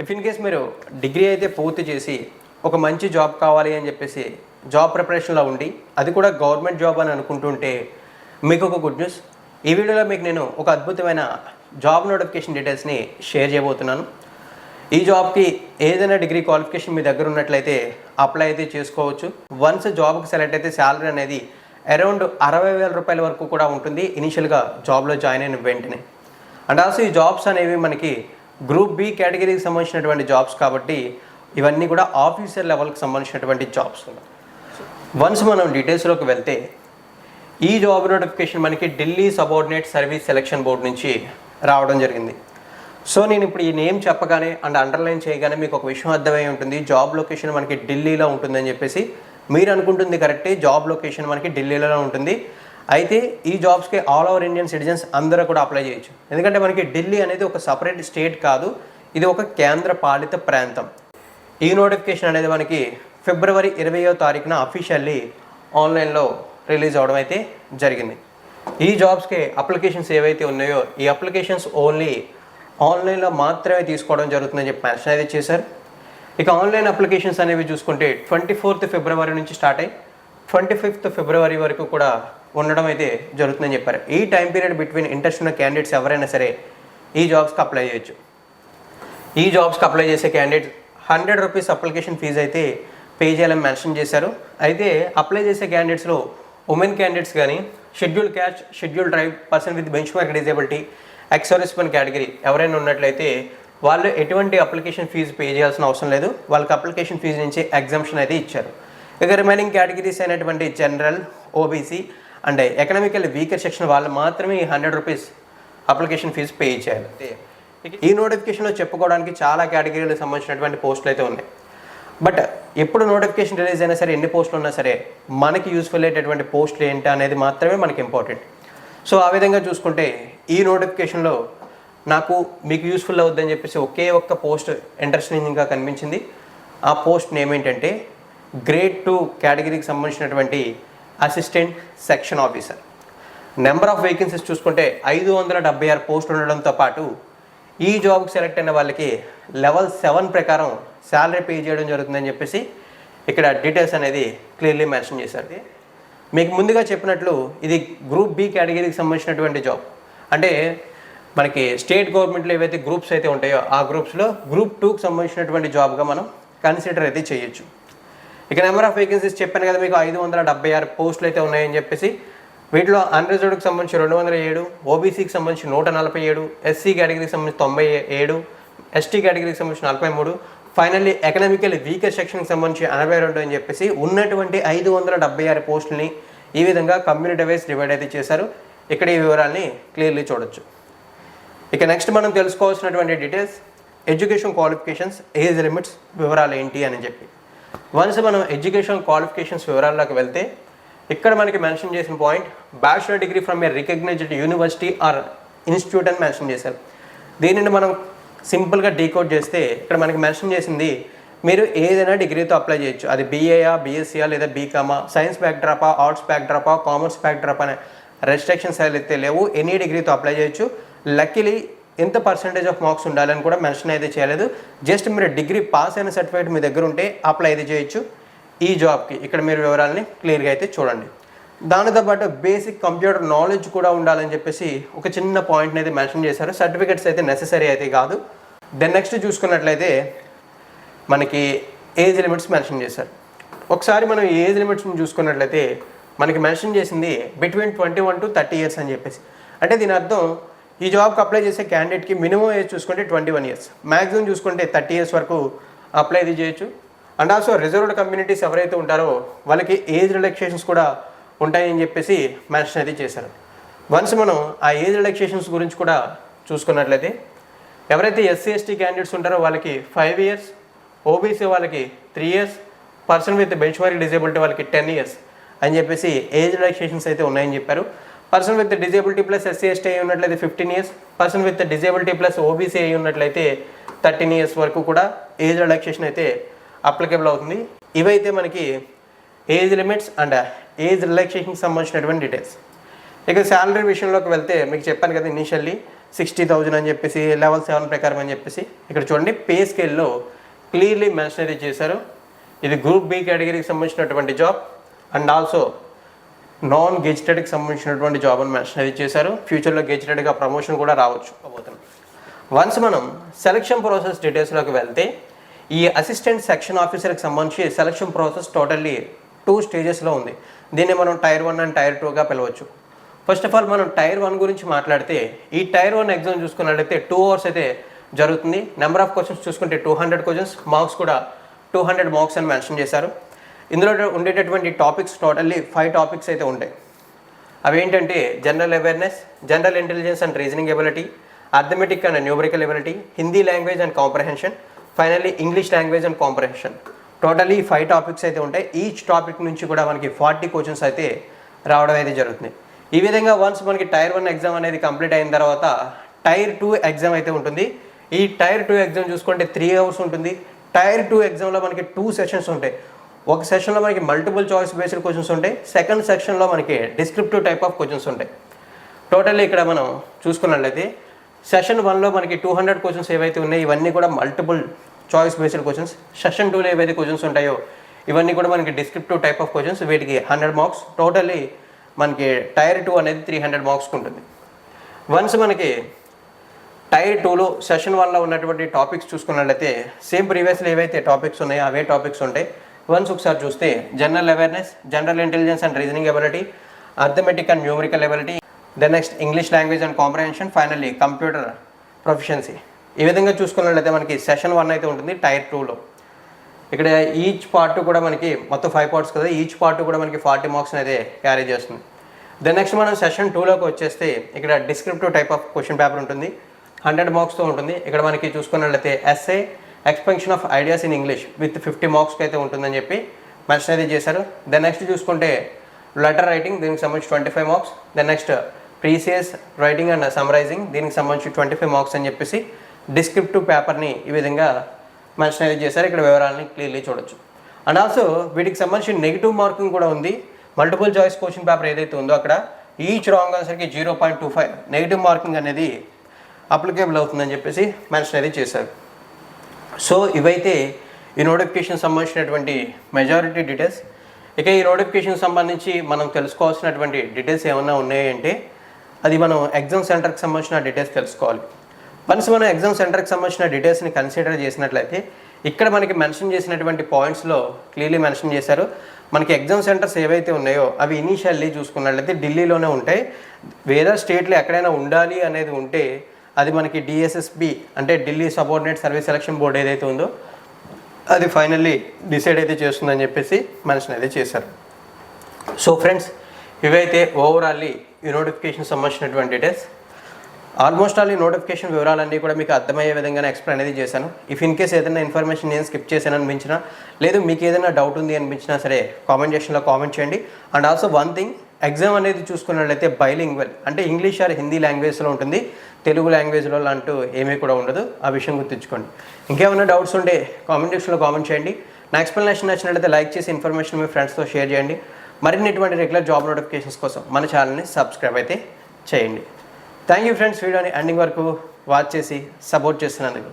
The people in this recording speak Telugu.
ఇఫ్ ఇన్ కేస్ మీరు డిగ్రీ అయితే పూర్తి చేసి ఒక మంచి జాబ్ కావాలి అని చెప్పేసి జాబ్ ప్రిపరేషన్లో ఉండి అది కూడా గవర్నమెంట్ జాబ్ అని అనుకుంటుంటే మీకు ఒక గుడ్ న్యూస్. ఈ వీడియోలో మీకు నేను ఒక అద్భుతమైన జాబ్ నోటిఫికేషన్ డీటెయిల్స్ని షేర్ చేయబోతున్నాను. ఈ జాబ్కి ఏదైనా డిగ్రీ క్వాలిఫికేషన్ మీ దగ్గర ఉన్నట్లయితే అప్లై అయితే చేసుకోవచ్చు. వన్స్ జాబ్కి సెలెక్ట్ అయితే శాలరీ అనేది అరౌండ్ 60,000 రూపాయల వరకు కూడా ఉంటుంది ఇనిషియల్గా జాబ్లో జాయిన్ అయిన వెంటనే. అండ్ ఆల్సో ఈ జాబ్స్ అనేవి మనకి గ్రూప్ బి కేటగిరీకి సంబంధించినటువంటి జాబ్స్ కాబట్టి ఇవన్నీ కూడా ఆఫీసర్ లెవెల్కి సంబంధించినటువంటి జాబ్స్. వన్స్ మనం డీటెయిల్స్లోకి వెళ్తే ఈ జాబ్ నోటిఫికేషన్ మనకి Delhi subordinate service selection board నుంచి రావడం జరిగింది. సో నేను ఇప్పుడు ఈ నేమ్ చెప్పగానే అండ్ అండర్లైన్ చేయగానే మీకు ఒక విషయం అర్థమై ఉంటుంది, జాబ్ లొకేషన్ మనకి ఢిల్లీలో ఉంటుందని చెప్పేసి. మీరు అనుకుంటుంది కరెక్టే, జాబ్ లొకేషన్ మనకి ఢిల్లీలో ఉంటుంది. అయితే ఈ జాబ్స్కి ఆల్ ఓవర్ ఇండియన్ సిటిజన్స్ అందరూ కూడా అప్లై చేయొచ్చు. ఎందుకంటే మనకి ఢిల్లీ అనేది ఒక సపరేట్ స్టేట్ కాదు, ఇది ఒక కేంద్ర పాలిత ప్రాంతం. ఈ నోటిఫికేషన్ అనేది మనకి ఫిబ్రవరి 20వ తారీఖున అఫీషియల్లీ ఆన్లైన్లో రిలీజ్ అవడం అయితే జరిగింది. ఈ జాబ్స్కి అప్లికేషన్స్ ఏవైతే ఉన్నాయో ఈ అప్లికేషన్స్ ఓన్లీ ఆన్లైన్లో మాత్రమే తీసుకోవడం జరుగుతుందని చెప్పి మెన్షన్ అయితే చేశారు. ఇక ఆన్లైన్ అప్లికేషన్స్ అనేవి చూసుకుంటే 24th ఫిబ్రవరి నుంచి స్టార్ట్ అయ్యి 25th ఫిబ్రవరి వరకు కూడా ఉండడం అయితే జరుగుతుందని చెప్పారు. ఈ టైం పీరియడ్ బిట్వీన్ ఇంట్రెస్ట్ ఉన్న క్యాండిడేట్స్ ఎవరైనా సరే ఈ జాబ్స్కి అప్లై చేయొచ్చు. ఈ జాబ్స్కి అప్లై చేసే క్యాండిడేట్స్ 100 రూపీస్ అప్లికేషన్ ఫీజు అయితే పే చేయాలని మెన్షన్ చేశారు. అయితే అప్లై చేసే క్యాండిడేట్స్లో ఉమెన్ క్యాండిడేట్స్ కానీ, schedule caste, schedule tribe, person with bench mark disability, X-servicemen category ఎవరైనా ఉన్నట్లయితే వాళ్ళు ఎటువంటి అప్లికేషన్ ఫీజు పే చేయాల్సిన అవసరం లేదు. వాళ్ళకి అప్లికేషన్ ఫీజు నుంచి ఎగ్జంప్షన్ అయితే ఇచ్చారు. ఇక రిమైనింగ్ కేటగిరీస్ అయినటువంటి general, OBC and economical weaker section వాళ్ళు మాత్రమే ఈ 100 రూపీస్ అప్లికేషన్ ఫీజు పే చేయాలి. ఈ నోటిఫికేషన్లో చెప్పుకోవడానికి చాలా కేటగిరీలకు సంబంధించినటువంటి పోస్టులు అయితే ఉన్నాయి. బట్ ఎప్పుడు నోటిఫికేషన్ రిలీజ్ అయినా సరే, ఎన్ని పోస్టులు ఉన్నా సరే, మనకి యూస్ఫుల్ అయ్యేటటువంటి పోస్టులు ఏంటి అనేది మాత్రమే మనకి ఇంపార్టెంట్. సో ఆ విధంగా చూసుకుంటే ఈ నోటిఫికేషన్లో నాకు మీకు యూస్ఫుల్ అవుద్దని చెప్పేసి ఒకే ఒక్క పోస్ట్ ఇంట్రెస్టింగ్గా కనిపించింది. ఆ పోస్ట్ నేమ్ ఏంటంటే గ్రేడ్ 2 కేటగిరీకి సంబంధించినటువంటి assistant section officer. Number of vacancies చూసుకుంటే 576 పోస్టులు ఉండడంతో పాటు ఈ జాబ్కి సెలెక్ట్ అయిన వాళ్ళకి లెవెల్ 7 ప్రకారం శాలరీ పే చేయడం జరుగుతుందని చెప్పేసి ఇక్కడ డీటెయిల్స్ అనేది క్లియర్లీ మెన్షన్ చేశారు. మీకు ముందుగా చెప్పినట్లు ఇది గ్రూప్ బి కేటగిరీకి సంబంధించినటువంటి జాబ్. అంటే మనకి స్టేట్ గవర్నమెంట్లో ఏవైతే గ్రూప్స్ అయితే ఉంటాయో ఆ గ్రూప్స్లో గ్రూప్ 2కి సంబంధించినటువంటి జాబ్గా మనం కన్సిడర్ అయితే చేయొచ్చు. ఇక నెంబర్ ఆఫ్ వేకెన్సీస్ చెప్పాను కదా మీకు, 576 పోస్టులు అయితే ఉన్నాయని చెప్పేసి. వీటిలో అన్రిజర్వ్డ్కి సంబంధించి 207, ఓబీసీకి సంబంధించి 147, ఎస్సీ కేటగిరీకి సంబంధించి 97, ఎస్టీ కేటగిరీకి సంబంధించి 43, ఫైనల్లీ ఎకనామికల్ వీకర్ సెక్షన్కి సంబంధించి 82 అని చెప్పేసి ఉన్నటువంటి 576 పోస్టులని ఈ విధంగా కమ్యూనిటీ వైజ్ డివైడ్ అయితే చేశారు. ఇక్కడ ఈ వివరాలని క్లియర్లీ చూడొచ్చు. ఇక నెక్స్ట్ మనం తెలుసుకోవాల్సినటువంటి details, education qualifications, age limits వివరాలు ఏంటి అని చెప్పి. వన్స్ మనం ఎడ్యుకేషన్ క్వాలిఫికేషన్స్ వివరాల్లోకి వెళ్తే ఇక్కడ మనకి మెన్షన్ చేసిన point bachelor degree from a recognized university or institute అని మెన్షన్ చేశారు. దీనిని మనం సింపుల్గా డీకోడ్ చేస్తే ఇక్కడ మనకి మెన్షన్ చేసింది మీరు ఏదైనా డిగ్రీతో అప్లై చేయొచ్చు. అది బీఏయా, బీఎస్సీయా లేదా బీకామా, సైన్స్ బ్యాక్ డ్రాపా, ఆర్ట్స్ బ్యాక్ డ్రాపా, కామర్స్ బ్యాక్ డ్రాప్ అనే రెస్ట్రిక్షన్స్ అయితే లేవు. ఎనీ డిగ్రీతో అప్లై చేయొచ్చు. లక్కీలీ ఎంత పర్సెంటేజ్ ఆఫ్ మార్క్స్ ఉండాలని కూడా మెన్షన్ అయితే చేయలేదు. జస్ట్ మీరు డిగ్రీ పాస్ అయిన సర్టిఫికేట్ మీ దగ్గర ఉంటే అప్లై అయితే చేయొచ్చు ఈ జాబ్కి. ఇక్కడ మీరు వివరాలని క్లియర్గా అయితే చూడండి. దానితో పాటు బేసిక్ కంప్యూటర్ నాలెడ్జ్ కూడా ఉండాలని చెప్పేసి ఒక చిన్న పాయింట్ని అయితే మెన్షన్ చేశారు. సర్టిఫికేట్స్ అయితే నెససరీ అయితే కాదు. దెన్ నెక్స్ట్ చూసుకున్నట్లయితే మనకి ఏజ్ లిమిట్స్ మెన్షన్ చేశారు. ఒకసారి మనం ఏజ్ లిమిట్స్ని చూసుకున్నట్లయితే మనకి మెన్షన్ చేసింది బిట్వీన్ 21 to 30 ఇయర్స్ అని చెప్పేసి. అంటే దీని అర్థం ఈ జాబ్కి అప్లై చేసే క్యాండిడేట్కి మినిమం ఏజ్ చూసుకుంటే 21 ఇయర్స్, మ్యాక్సిమం చూసుకుంటే 30 ఇయర్స్ వరకు అప్లై అయితే చేయొచ్చు. అండ్ ఆల్సో రిజర్వ్డ్ కమ్యూనిటీస్ ఎవరైతే ఉంటారో వాళ్ళకి ఏజ్ రిలాక్సేషన్స్ కూడా ఉంటాయని చెప్పేసి మెన్షన్ అయితే చేశారు. వన్స్ మనం ఆ ఏజ్ రిలాక్సేషన్స్ గురించి కూడా చూసుకున్నట్లయితే ఎవరైతే ఎస్సీ ఎస్టీ క్యాండిడేట్స్ ఉంటారో వాళ్ళకి 5 ఇయర్స్, ఓబీసీ వాళ్ళకి 3 years, person with bench mark disability వాళ్ళకి 10 ఇయర్స్ అని చెప్పేసి ఏజ్ రిలాక్సేషన్స్ అయితే ఉన్నాయని చెప్పారు. Person with disability plus SC ST అయి ఉన్నట్లయితే 15 years, person with disability plus OBC అయి ఉన్నట్లయితే 13 ఇయర్స్ వరకు కూడా ఏజ్ రిలాక్సేషన్ అయితే అప్లికేబుల్ అవుతుంది. ఇవైతే మనకి ఏజ్ లిమిట్స్ అండ్ ఏజ్ రిలాక్సేషన్కి సంబంధించినటువంటి డీటెయిల్స్. ఇక శాలరీ విషయంలోకి వెళ్తే మీకు చెప్పాను కదా ఇనిషియల్లీ 60,000 అని చెప్పేసి లెవెల్ 7 ప్రకారం అని చెప్పేసి ఇక్కడ చూడండి పే స్కేల్లో క్లియర్లీ మెన్షన్ అయితే చేశారు. ఇది గ్రూప్ బి కేటగిరీకి సంబంధించినటువంటి జాబ్ అండ్ ఆల్సో నాన్ గెజిటెడ్కి సంబంధించినటువంటి జాబ్ అని మెన్షన్ అయితే చేశారు. ఫ్యూచర్లో గెజిటెడ్గా ప్రమోషన్ కూడా రావచ్చు పోతుంది. వన్స్ మనం సెలక్షన్ ప్రాసెస్ డీటెయిల్స్లోకి వెళ్తే ఈ అసిస్టెంట్ సెక్షన్ ఆఫీసర్కి సంబంధించి సెలక్షన్ ప్రాసెస్ టోటల్లీ 2 స్టేజెస్లో ఉంది. దీన్ని మనం టైర్ 1 అండ్ టైర్ 2గా పిలవచ్చు. ఫస్ట్ ఆఫ్ ఆల్ మనం టైర్ 1 గురించి మాట్లాడితే ఈ టైర్ 1 ఎగ్జామ్ చూసుకున్నట్లయితే 2 అవర్స్ అయితే జరుగుతుంది. నెంబర్ ఆఫ్ క్వశ్చన్స్ చూసుకుంటే 200 క్వశ్చన్స్, మార్క్స్ కూడా 200 మార్క్స్ అని మెన్షన్ చేశారు. ఇందులో ఉండేటటువంటి టాపిక్స్ టోటల్లీ 5 టాపిక్స్ అయితే ఉంటాయి. అవి ఏంటంటే general awareness, general intelligence and reasoning ability, arithmetic and numerical ability, Hindi language and comprehension, finally English language and comprehension. Totally 5 topics అయితే ఉంటాయి. ఈచ్ టాపిక్ నుంచి కూడా మనకి 40 క్వశ్చన్స్ అయితే రావడం అయితే జరుగుతుంది. ఈ విధంగా వన్స్ మనకి టైర్ 1 ఎగ్జామ్ అనేది కంప్లీట్ అయిన తర్వాత టైర్ 2 ఎగ్జామ్ అయితే ఉంటుంది. ఈ టైర్ 2 ఎగ్జామ్ చూసుకుంటే 3 అవర్స్ ఉంటుంది. టైర్ 2 ఎగ్జామ్లో మనకి 2 సెషన్స్ ఉంటాయి. ఒక సెషన్లో మనకి మల్టిపుల్ చాయిస్ బేస్డ్ క్వశ్చన్స్ ఉంటాయి. సెకండ్ సెక్షన్లో మనకి డిస్క్రిప్టివ్ టైప్ ఆఫ్ క్వశ్చన్స్ ఉంటాయి. టోటల్లీ ఇక్కడ మనం చూసుకున్నట్లయితే సెషన్ 1లో మనకి 200 క్వశ్చన్స్ ఏవైతే ఉన్నాయో ఇవన్నీ కూడా multiple choice based questions. Session 2లో ఏవైతే క్వశ్చన్స్ ఉంటాయో ఇవన్నీ కూడా మనకి డిస్క్రిప్టివ్ టైప్ ఆఫ్ క్వశ్చన్స్. వీటికి 100 మార్క్స్. టోటల్లీ మనకి టైర్ 2 అనేది 300 మార్క్స్కి ఉంటుంది. వన్స్ మనకి టైర్ 2లో సెషన్ 1లో ఉన్నటువంటి టాపిక్స్ చూసుకున్నట్లయితే సేమ్ ప్రీవియస్లో ఏవైతే టాపిక్స్ ఉన్నాయో అవే టాపిక్స్ ఉంటాయి. వన్స్ ఒకసారి చూస్తే general awareness, general intelligence and reasoning ability, arithmetic and numerical ability, then next English language and comprehension, finally computer proficiency. ఈ విధంగా చూసుకున్నట్లయితే మనకి సెషన్ 1 అయితే ఉంటుంది టైర్ 2లో. ఇక్కడ ఈచ్ పార్ట్ కూడా మనకి మొత్తం 5 పార్ట్స్ కదా, ఈచ్ పార్ట్ కూడా మనకి 40 మార్క్స్ అయితే క్యారీ చేస్తుంది. దెన్ నెక్స్ట్ మనం సెషన్ 2లోకి వచ్చేస్తే ఇక్కడ descriptive type of question paper ఉంటుంది. 100 మార్క్స్తో ఉంటుంది. ఇక్కడ మనకి చూసుకున్నట్లయితే essay, expansion of ideas in English with 50 మార్క్స్కి అయితే ఉంటుందని చెప్పి మెన్షన్ అయితే చేశారు. దెన్ నెక్స్ట్ చూసుకుంటే లెటర్ రైటింగ్, దీనికి సంబంధించి 25 marks. Then next precis writing and summarizing, దీనికి సంబంధించి 25 మార్క్స్ అని చెప్పేసి డిస్క్రిప్టివ్ పేపర్ని ఈ విధంగా మెన్షన్ అయితే చేశారు. ఇక్కడ వివరాలని క్లియర్లీ చూడొచ్చు. అండ్ ఆల్సో వీటికి సంబంధించి నెగిటివ్ మార్కింగ్ కూడా ఉంది. మల్టిపుల్ చాయిస్ క్వశ్చన్ పేపర్ ఏదైతే ఉందో అక్కడ ఈచ్ రాంగ్ ఆన్సర్కి 0.25 నెగిటివ్ మార్కింగ్ అనేది అప్లికేబుల్ అవుతుందని చెప్పేసి మెన్షన్ అయితే చేశారు. సో ఇవైతే ఈ నోటిఫికేషన్ సంబంధించినటువంటి మెజారిటీ డీటెయిల్స్. ఇక ఈ నోటిఫికేషన్ సంబంధించి మనం తెలుసుకోవాల్సినటువంటి డీటెయిల్స్ ఏమన్నా ఉన్నాయంటే అది మనం ఎగ్జామ్ సెంటర్కి సంబంధించిన డీటెయిల్స్ తెలుసుకోవాలి. వన్స్ మనం ఎగ్జామ్ సెంటర్కి సంబంధించిన డీటెయిల్స్ని కన్సిడర్ చేసినట్లయితే ఇక్కడ మనకి మెన్షన్ చేసినటువంటి పాయింట్స్లో క్లియర్లీ మెన్షన్ చేశారు. మనకి ఎగ్జామ్ సెంటర్స్ ఏవైతే ఉన్నాయో అవి ఇనీషియల్లీ చూసుకున్నట్లయితే ఢిల్లీలోనే ఉంటాయి. వేరే స్టేట్లో ఎక్కడైనా ఉండాలి అనేది ఉంటే అది మనకి డిఎస్ఎస్బి అంటే Delhi subordinate service selection board ఏదైతే ఉందో అది ఫైనల్లీ డిసైడ్ అయితే చేస్తుందని చెప్పేసి మెన్షన్ అయితే చేశారు. సో ఫ్రెండ్స్, ఇవైతే ఓవరాల్లీ ఈ నోటిఫికేషన్ సంబంధించినటువంటి డీటెయిల్స్. ఆల్మోస్ట్ ఆల్ ఈ నోటిఫికేషన్ వివరాలన్నీ కూడా మీకు అర్థమయ్యే విధంగానే ఎక్స్ప్లెయిన్ అనేది చేశాను. ఇఫ్ ఇన్ కేస్ ఏదైనా ఇన్ఫర్మేషన్ నేను స్కిప్ చేశాను అనిపించినా, లేదు మీకు ఏదైనా డౌట్ ఉంది అనిపించినా సరే కామెంట్ సెక్షన్లో కామెంట్ చేయండి. And also one thing, exam అనేది చూసుకున్నట్లయితే బైలింగ్వల్ అంటే ఇంగ్లీష్ ఆర్ హిందీ లాంగ్వేజ్లో ఉంటుంది, తెలుగు లాంగ్వేజ్లో అంటూ ఏమీ కూడా ఉండదు. ఆ విషయం గుర్తుంచుకోండి. ఇంకేమైనా డౌట్స్ ఉంటే కామెంట్ సెక్షన్లో కామెంట్ చేయండి. నా ఎక్స్ప్లెనేషన్ నచ్చినట్లయితే లైక్ చేసి ఇన్ఫర్మేషన్ మీ ఫ్రెండ్స్తో షేర్ చేయండి. మరిన్ని ఇటువంటి రెగ్యులర్ జాబ్ నోటిఫికేషన్స్ కోసం మన ఛానల్ని సబ్స్క్రైబ్ అయితే చేయండి. థ్యాంక్ యూ ఫ్రెండ్స్, వీడియోని ఎండింగ్ వరకు వాచ్ చేసి సపోర్ట్ చేస్తున్నందుకు.